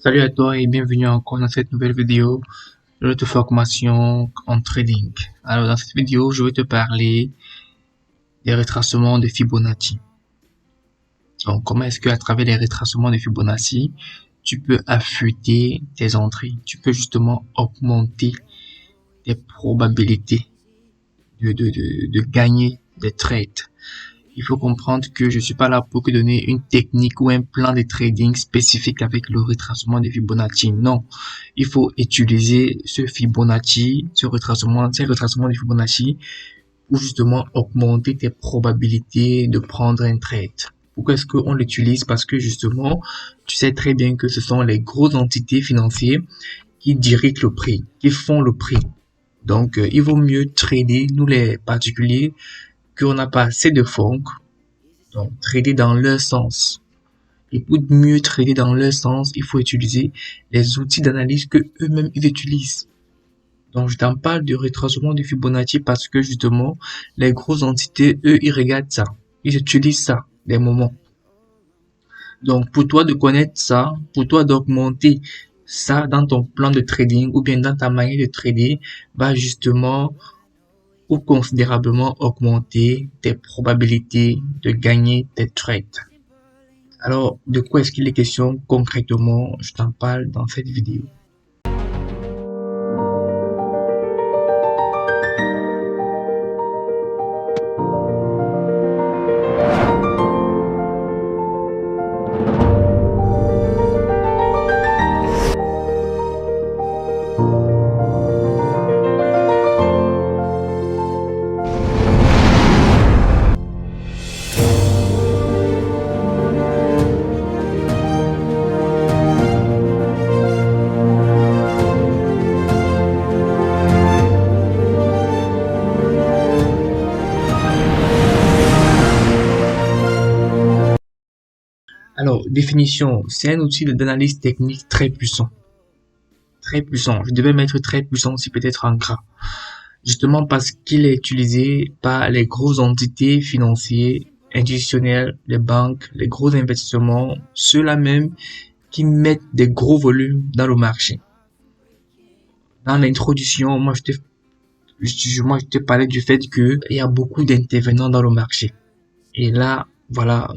Salut à toi et bienvenue encore dans cette nouvelle vidéo de notre formation en trading. Alors dans cette vidéo, je vais te parler des retracements de Fibonacci. Donc comment est-ce que à travers les retracements de Fibonacci, tu peux affûter tes entrées, tu peux justement augmenter tes probabilités de gagner des trades. Il faut comprendre que je suis pas là pour te donner une technique ou un plan de trading spécifique avec le retracement de Fibonacci. Non, il faut utiliser ce Fibonacci, ces retracements de Fibonacci pour justement augmenter tes probabilités de prendre un trade. Pourquoi est-ce qu'on l'utilise? Parce que justement, tu sais très bien que ce sont les grosses entités financières qui dirigent le prix, qui font le prix. Donc, il vaut mieux trader, nous les particuliers, qu'on n'a pas assez de fonds, donc trader dans leur sens. Et pour mieux trader dans leur sens, il faut utiliser les outils d'analyse que eux-mêmes ils utilisent. Donc je t'en parle de retracement de Fibonacci parce que justement, les grosses entités, eux, ils regardent ça. Ils utilisent ça, des moments. Donc pour toi de connaître ça, pour toi d'augmenter ça dans ton plan de trading ou bien dans ta manière de trader, va justement ou considérablement augmenter tes probabilités de gagner tes trades. Alors, de quoi est-ce qu'il est question concrètement? Je t'en parle dans cette vidéo. Alors, définition, c'est un outil d'analyse technique très puissant. Très puissant. Je devais mettre très puissant si peut-être en gras. Justement parce qu'il est utilisé par les grosses entités financières, institutionnelles, les banques, les gros investissements, ceux-là même qui mettent des gros volumes dans le marché. Dans l'introduction, moi je te parlais du fait qu'il y a beaucoup d'intervenants dans le marché. Et là, voilà,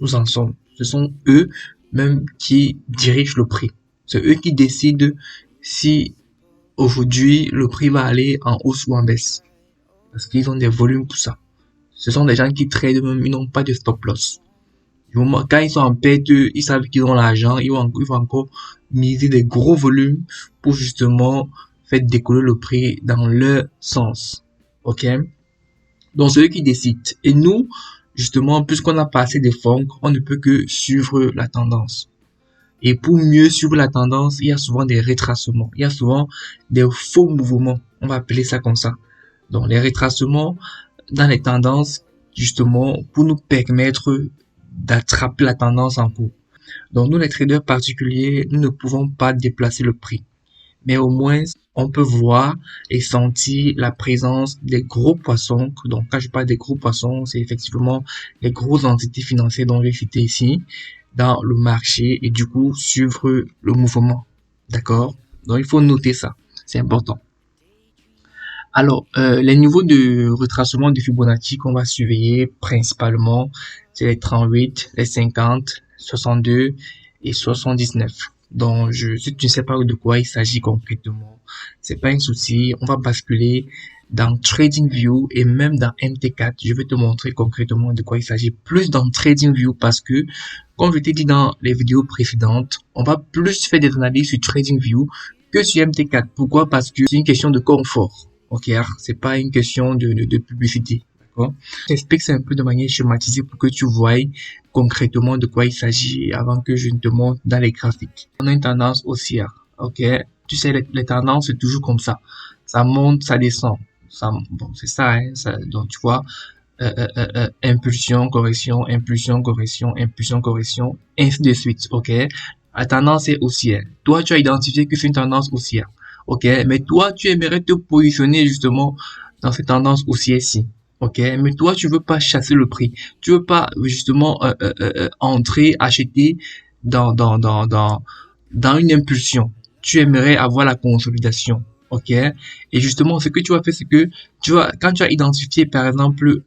nous en sommes. Ce sont eux même qui dirigent le prix. C'est eux qui décident si aujourd'hui le prix va aller en hausse ou en baisse. Parce qu'ils ont des volumes pour ça. Ce sont des gens qui tradent même, ils n'ont pas de stop loss. Quand ils sont en perte, ils savent qu'ils ont l'argent, ils vont encore miser des gros volumes pour justement faire décoller le prix dans leur sens. Ok? Donc, c'est eux qui décident. Et nous, justement, puisqu'on a pas assez de fonds, on ne peut que suivre la tendance. Et pour mieux suivre la tendance, il y a souvent des retracements. Il y a souvent des faux mouvements. On va appeler ça comme ça. Donc, les retracements dans les tendances, justement, pour nous permettre d'attraper la tendance en cours. Donc, nous, les traders particuliers, nous ne pouvons pas déplacer le prix. Mais au moins, on peut voir et sentir la présence des gros poissons. Donc, quand je parle des gros poissons, c'est effectivement les grosses entités financières dont j'ai cité ici dans le marché et du coup, suivre le mouvement. D'accord? Donc, il faut noter ça. C'est important. Alors, les niveaux de retracement de Fibonacci qu'on va surveiller principalement, c'est les 38, les 50, 62 et 79. Donc, si tu ne sais pas de quoi il s'agit concrètement, c'est pas un souci. On va basculer dans TradingView et même dans MT4. Je vais te montrer concrètement de quoi il s'agit plus dans TradingView parce que, comme je t'ai dit dans les vidéos précédentes, on va plus faire des analyses sur TradingView que sur MT4. Pourquoi? Parce que c'est une question de confort. Ok, c'est pas une question de publicité. D'accord? J'explique ça un peu de manière schématisée pour que tu voies concrètement de quoi il s'agit avant que je ne te montre dans les graphiques. On a une tendance haussière. Ok? Tu sais, les tendances, c'est toujours comme ça. Ça monte, ça descend. Bon, c'est ça, hein, donc tu vois, impulsion, correction, impulsion, correction, impulsion, correction, ainsi de suite. Ok? La tendance est haussière. Toi, tu as identifié que c'est une tendance haussière. Ok, mais toi, tu aimerais te positionner justement dans cette tendance haussière-ci. Ok, mais toi, tu veux pas chasser le prix. Tu veux pas justement entrer, acheter dans dans une impulsion. Tu aimerais avoir la consolidation. OK? Et justement, ce que tu vas faire, c'est que quand tu as identifié, par exemple,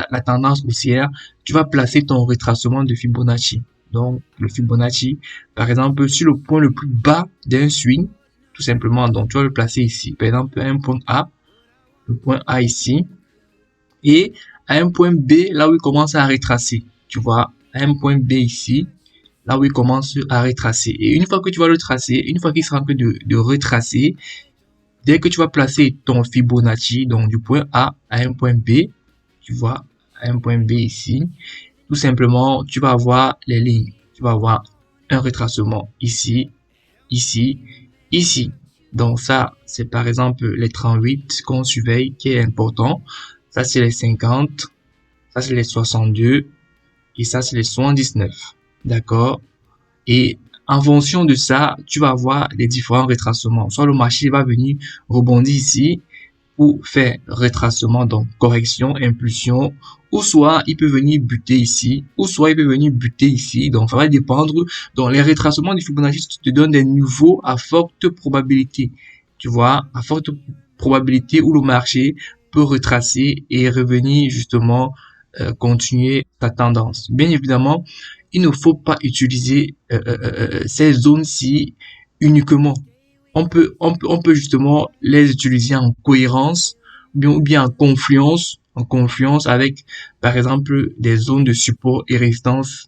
la tendance haussière, tu vas placer ton retracement de Fibonacci. Donc, le Fibonacci, par exemple, sur le point le plus bas d'un swing, tout simplement. Donc, tu vas le placer ici. Par exemple, un point A, le point A ici, et à un point B, là où il commence à retracer. Tu vois, à un point B ici, là où il commence à retracer. Et une fois que tu vas le tracer, une fois qu'il sera en train de retracer, dès que tu vas placer ton Fibonacci, donc du point A à un point B, tu vois, à un point B ici, tout simplement, tu vas avoir les lignes. Tu vas avoir un retracement ici, ici, ici. Donc ça, c'est par exemple les 38 qu'on surveille qui est important. Ça, c'est les 50. Ça, c'est les 62. Et ça, c'est les 79. D'accord? Et en fonction de ça, tu vas avoir les différents retracements. Soit le marché va venir rebondir ici pour faire retracement, donc correction, impulsion, ou soit il peut venir buter ici, ou soit il peut venir buter ici. Donc ça va dépendre. Donc les retracements du Fibonacci te donnent des niveaux à forte probabilité. Tu vois, à forte probabilité où le marché peut retracer et revenir justement continuer sa tendance. Bien évidemment, il ne faut pas utiliser ces zones-ci uniquement. On peut justement les utiliser en cohérence ou bien en confluence avec, par exemple, des zones de support et résistance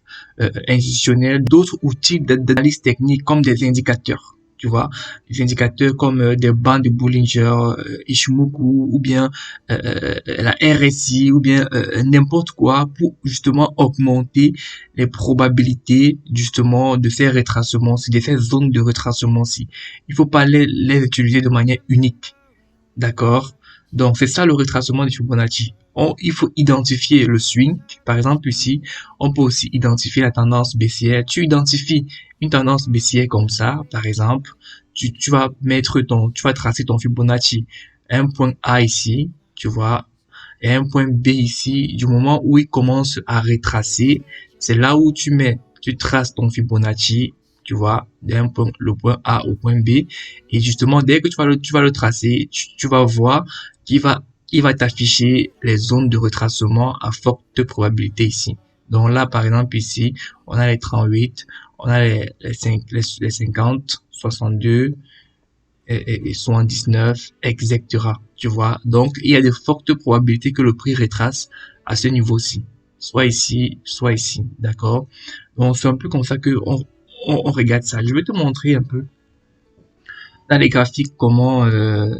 institutionnelles, d'autres outils d'analyse technique comme des indicateurs. Tu vois, des indicateurs comme des bandes de Bollinger, Ishimoku ou bien la RSI ou bien n'importe quoi pour justement augmenter les probabilités justement de ces retracements-ci, de ces zones de retracement-ci. Il faut pas les utiliser de manière unique. D'accord? Donc, c'est ça le retracement de Fibonacci. Il faut identifier le swing. Par exemple, ici, on peut aussi identifier la tendance baissière. Tu identifies une tendance baissière comme ça, par exemple. Tu vas tu vas tracer ton Fibonacci. Un point A ici, tu vois, et un point B ici. Du moment où il commence à retracer, c'est là où tu traces ton Fibonacci, tu vois, le point A au point B. Et justement, dès que tu vas le tracer, tu vas voir qu'il il va t'afficher les zones de retracement à forte probabilité ici. Donc là, par exemple, ici, on a les 38, on a les 50, 62 et 79, etc. Tu vois. Donc, il y a de fortes probabilités que le prix retrace à ce niveau-ci. Soit ici, soit ici. D'accord? Donc, c'est un peu comme ça que on regarde ça. Je vais te montrer un peu dans les graphiques comment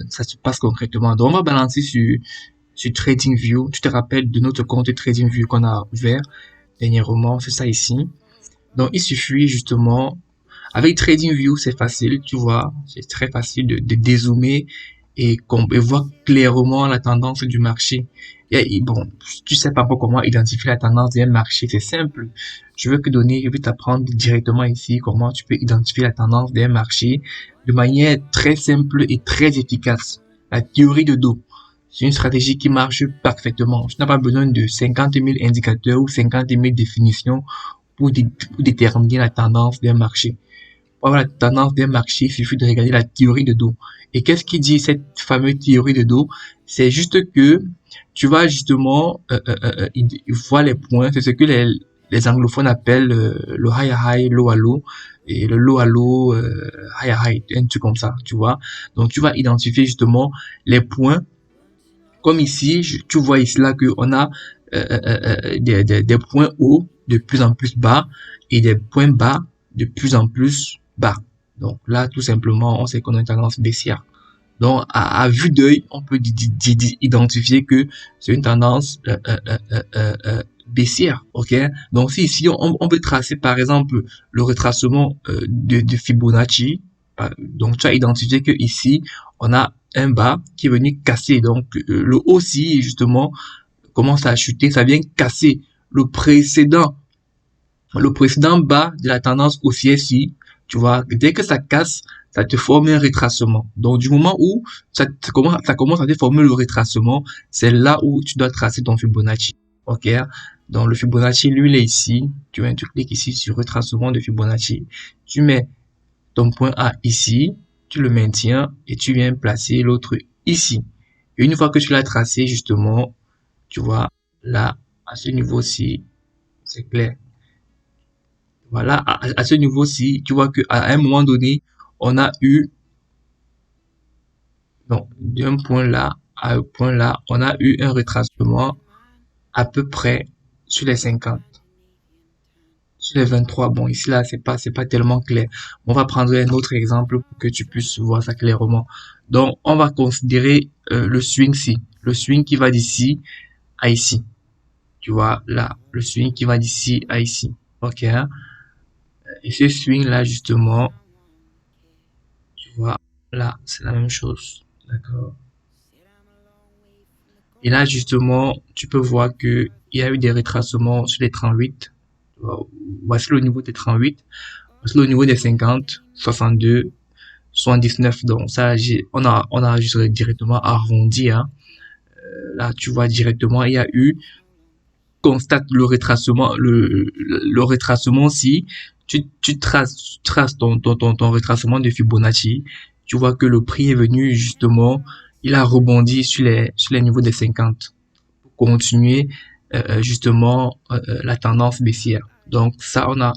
ça se passe concrètement. Donc, on va balancer sur TradingView. Tu te rappelles de notre compte TradingView qu'on a ouvert dernièrement. C'est ça ici. Donc, il suffit justement, avec TradingView, c'est facile, tu vois. C'est très facile de dézoomer et voir clairement la tendance du marché. Et bon, tu sais pas encore comment identifier la tendance d'un marché, c'est simple. Je vais t'apprendre directement ici comment tu peux identifier la tendance d'un marché de manière très simple et très efficace. La théorie de dos. C'est une stratégie qui marche parfaitement. Tu n'as pas besoin de 50 000 indicateurs ou 50 000 définitions pour déterminer la tendance d'un marché. Pour avoir la tendance d'un marché, il suffit de regarder la théorie de dos. Et qu'est-ce qui dit cette fameuse théorie de dos? C'est juste que tu vas justement voir les points. C'est ce que les anglophones appellent le high à high, low à low, et le low à low, high à high, un truc comme ça, tu vois. Donc tu vas identifier justement les points. Comme ici, tu vois ici là qu'on a des points hauts de plus en plus bas et des points bas de plus en plus bas. Donc là, tout simplement, on sait qu'on a une tendance baissière. Donc, à vue d'œil, on peut identifier que c'est une tendance baissière. Ok. Donc, si ici on peut tracer par exemple le retracement de Fibonacci, donc tu as identifié que ici on a un bas qui est venu casser. Donc le haut ci justement commence à chuter, ça vient casser le précédent bas de la tendance haussière-ci, tu vois, dès que ça casse, ça te forme un retracement. Donc, du moment où ça commence à te former le retracement, c'est là où tu dois tracer ton Fibonacci. Ok? Donc, le Fibonacci, lui, il est ici. Tu cliques ici sur retracement de Fibonacci. Tu mets ton point A ici, tu le maintiens et tu viens placer l'autre ici. Et une fois que tu l'as tracé, justement, tu vois, là, à ce niveau-ci, c'est clair. Voilà, à ce niveau-ci, tu vois qu'à un moment donné, on a eu, donc, d'un point là à un point là, on a eu un retracement à peu près sur les 50. Sur les 23, bon, ici, là, c'est pas tellement clair. On va prendre un autre exemple pour que tu puisses voir ça clairement. Donc, on va considérer le swing-ci. Le swing qui va d'ici à ici. Tu vois, là, le swing qui va d'ici à ici. OK, hein? Et ce swing-là, justement, tu vois, là, c'est la même chose. D'accord? Et là, justement, tu peux voir que il y a eu des retracements sur les 38. Voici le niveau des 38. Voici le niveau des 50, 62, 79. Donc, ça, on a juste directement arrondi, hein. Là, tu vois directement, il y a eu, constate le retracement si tu traces ton retracement de Fibonacci, tu vois que le prix est venu justement, il a rebondi sur les niveaux des 50 pour continuer justement la tendance baissière. Donc ça, on a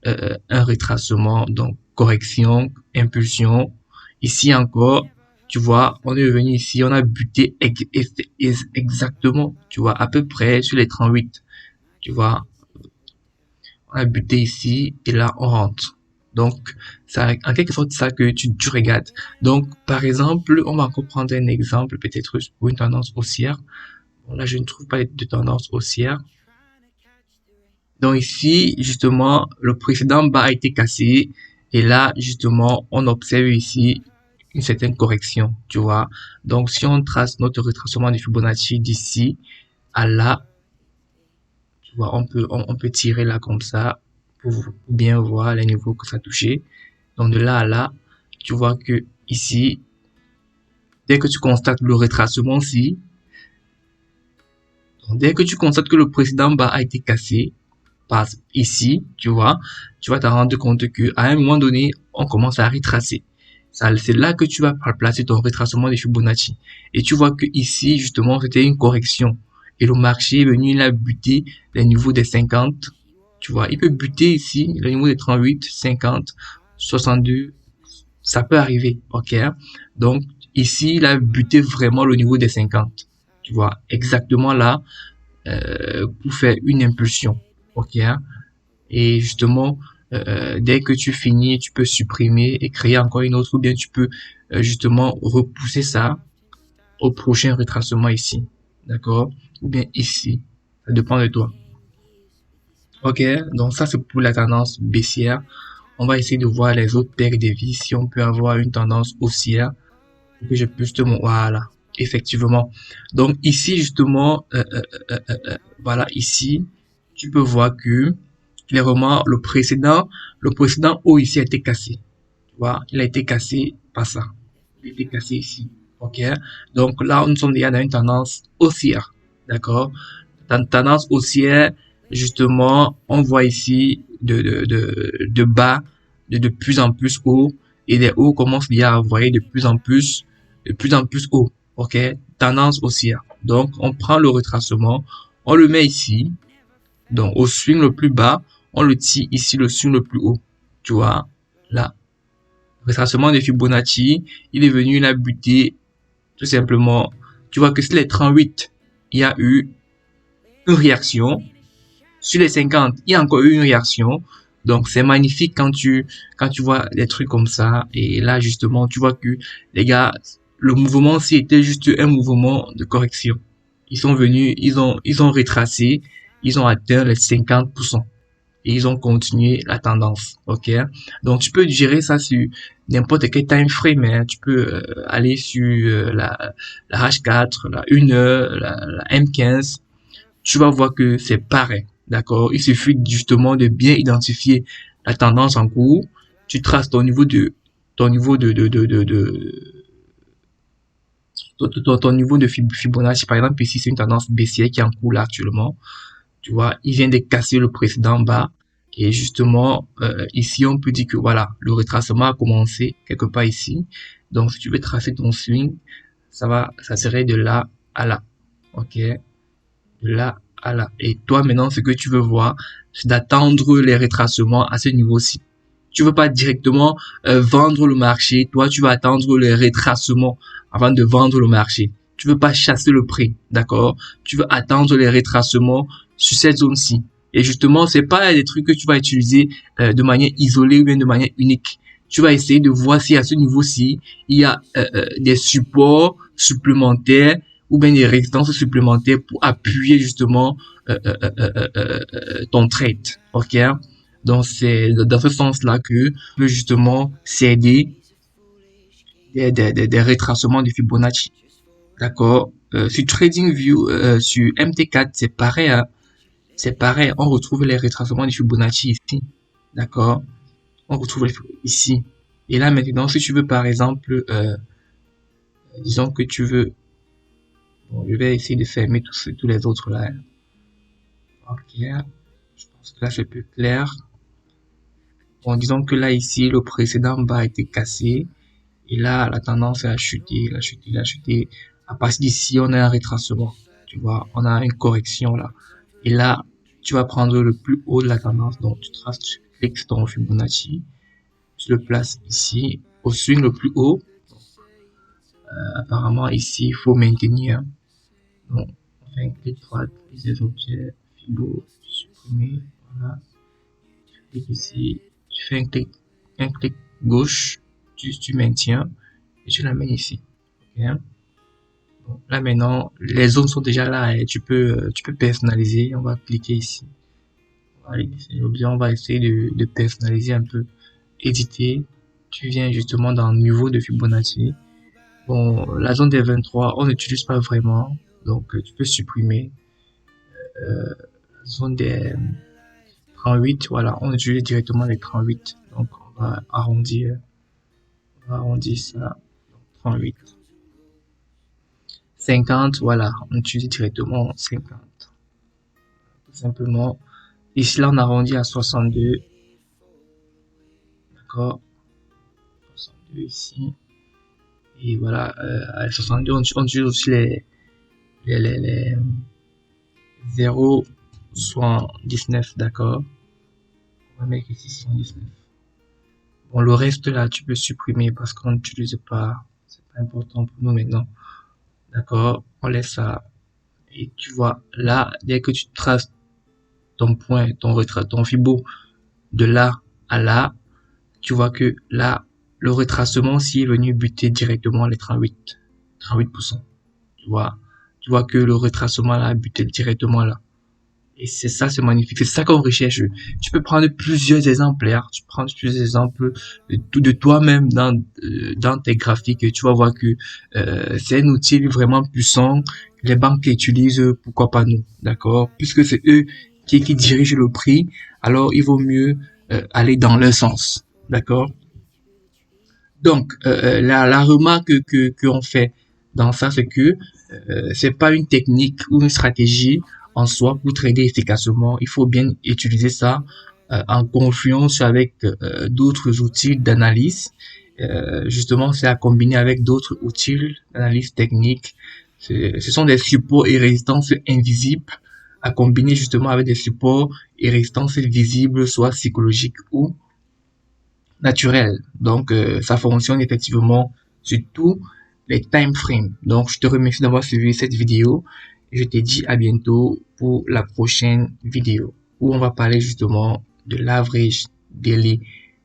un retracement, donc correction, impulsion. Ici encore, tu vois, on est venu ici, on a buté exactement, tu vois, à peu près sur les 38. Tu vois, on a buté ici et là on rentre. Donc, c'est en quelque sorte ça que tu regardes. Donc, par exemple, on va encore prendre un exemple peut-être pour une tendance haussière. Bon, là, je ne trouve pas de tendance haussière. Donc ici, justement, le précédent bas a été cassé. Et là, justement, on observe ici une certaine correction, tu vois. Donc, si on trace notre retracement de Fibonacci d'ici à là, tu vois, on peut tirer là comme ça pour bien voir les niveaux que ça a touché. Donc, de là à là, tu vois que ici, dès que tu constates le retracement-ci, dès que tu constates que le précédent bas a été cassé, passe ici, tu vas te rendre compte que à un moment donné, on commence à retracer. C'est là que tu vas placer ton retracement de Fibonacci. Et tu vois que ici, justement, c'était une correction. Et le marché est venu, il a buté les niveaux des 50. Tu vois, il peut buter ici, le niveau des 38, 50, 62. Ça peut arriver, ok? Donc, ici, il a buté vraiment le niveau des 50. Tu vois, exactement là, pour faire une impulsion. Ok, hein? Et justement, dès que tu finis, tu peux supprimer et créer encore une autre, ou bien tu peux justement repousser ça au prochain retracement ici. D'accord? Ou bien ici. Ça dépend de toi. Ok, donc ça c'est pour la tendance baissière. On va essayer de voir les autres paires de vis si on peut avoir une tendance haussière pour que je puisse te montrer. Voilà, effectivement. Donc ici justement, voilà, ici, tu peux voir que clairement le précédent haut ici a été cassé. Tu vois, il a été cassé par ça. Il a été cassé ici. Ok. Donc là, nous sommes déjà dans une tendance haussière. D'accord. Dans une tendance haussière, justement, on voit ici de bas, de plus en plus haut, et les hauts commencent déjà à envoyer de plus en plus haut. Ok. Tendance haussière. Donc, on prend le retracement, on le met ici. Donc, au swing le plus bas, on le tire ici, le swing le plus haut. Tu vois, là. Retracement de Fibonacci, il est venu, il a buté, tout simplement. Tu vois que sur les 38, il y a eu une réaction. Sur les 50, il y a encore eu une réaction. Donc, c'est magnifique quand tu vois des trucs comme ça. Et là, justement, tu vois que, les gars, le mouvement, c'était juste un mouvement de correction. Ils sont venus, ils ont retracé, ils ont atteint les 50%. Et ils ont continué la tendance, ok? Donc, tu peux gérer ça sur n'importe quel time frame, hein. Tu peux aller sur la H4, la 1 heure, la M15. Tu vas voir que c'est pareil, d'accord? Il suffit justement de bien identifier la tendance en cours. Tu traces ton niveau de Fibonacci. Par exemple, ici, c'est une tendance baissière qui est en cours là actuellement. Tu vois, il vient de casser le précédent bas. Et justement, ici, on peut dire que voilà, le retracement a commencé quelque part ici. Donc, si tu veux tracer ton swing, ça serait de là à là. Ok? De là à là. Et toi, maintenant, ce que tu veux voir, c'est d'attendre les retracements à ce niveau-ci. Tu veux pas directement vendre le marché. Toi, tu vas attendre les retracements avant de vendre le marché. Tu veux pas chasser le prix, d'accord? Tu veux attendre les retracements sur cette zone-ci. Et justement, c'est pas des trucs que tu vas utiliser de manière isolée ou bien de manière unique. Tu vas essayer de voir si à ce niveau-ci, il y a des supports supplémentaires ou bien des résistances supplémentaires pour appuyer justement ton trade. Ok? Donc c'est dans ce sens-là que peut justement s'aider des retracements de Fibonacci. D'accord? Sur TradingView, sur MT4, c'est pareil, hein? C'est pareil, on retrouve les retracements de Fibonacci ici. D'accord? On retrouve ici. Et là maintenant, si tu veux par exemple, disons que tu veux, bon, je vais essayer de fermer tous les autres là. Ok, je pense que là c'est plus clair. Bon, disons que là ici, le précédent bas a été cassé. Et là, la tendance est à chuter, la chuter, la chuter. À partir d'ici, on a un retracement. Tu vois, on a une correction là. Et là, tu vas prendre le plus haut de la tendance. Donc, tu traces, tu cliques sur ton Fibonacci. Tu le places ici, au swing le plus haut. Apparemment, ici, il faut maintenir. Donc, on fait un clic droit, les objets, Fibo, supprimer. Voilà. Tu cliques ici, tu fais un clic gauche, tu maintiens et tu l'amènes ici. Okay. Bon, là maintenant, les zones sont déjà là et tu peux personnaliser. On va cliquer ici. On va essayer de personnaliser un peu. Éditer. Tu viens justement dans le niveau de Fibonacci. Bon, la zone des 23, on n'utilise pas vraiment. Donc, tu peux supprimer. La zone des 38, voilà, on utilise directement les 38. Donc, on va arrondir ça. 38. 50, voilà, on utilise directement 50. Tout simplement. Ici, là, on arrondit à 62. D'accord. 62 ici. Et voilà, à 62, on utilise aussi les 0,79, d'accord. On va mettre ici 119. Bon, le reste là, tu peux supprimer parce qu'on n'utilise pas. C'est pas important pour nous maintenant. D'accord, on laisse ça. Et tu vois, là, dès que tu traces ton point, ton fibo de là à là, tu vois que là, le retracement aussi est venu buter directement les 38%. Tu vois que le retracement là a buté directement là. Et c'est ça, c'est magnifique. C'est ça qu'on recherche. Tu peux prendre plusieurs exemplaires. Tu prends plusieurs exemples de toi-même dans tes graphiques. Et tu vas voir que c'est un outil vraiment puissant. Les banques utilisent, pourquoi pas nous, d'accord? Puisque c'est eux qui dirigent le prix, alors il vaut mieux aller dans leur sens, d'accord? Donc, la remarque que on fait dans ça, c'est que c'est pas une technique ou une stratégie en soi pour trader efficacement. Il faut bien utiliser ça en confiance avec d'autres outils d'analyse. Justement, c'est à combiner avec d'autres outils d'analyse technique. Ce sont des supports et résistances invisibles à combiner justement avec des supports et résistances visibles, soit psychologiques ou naturel. Donc, ça fonctionne effectivement sur tous les time frames. Donc, je te remercie d'avoir suivi cette vidéo. Et je te dis à bientôt pour la prochaine vidéo où on va parler justement de l'average daily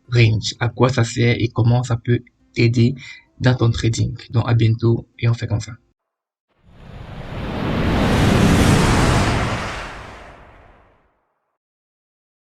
range, à quoi ça sert et comment ça peut t'aider dans ton trading. Donc, à bientôt et on fait comme ça.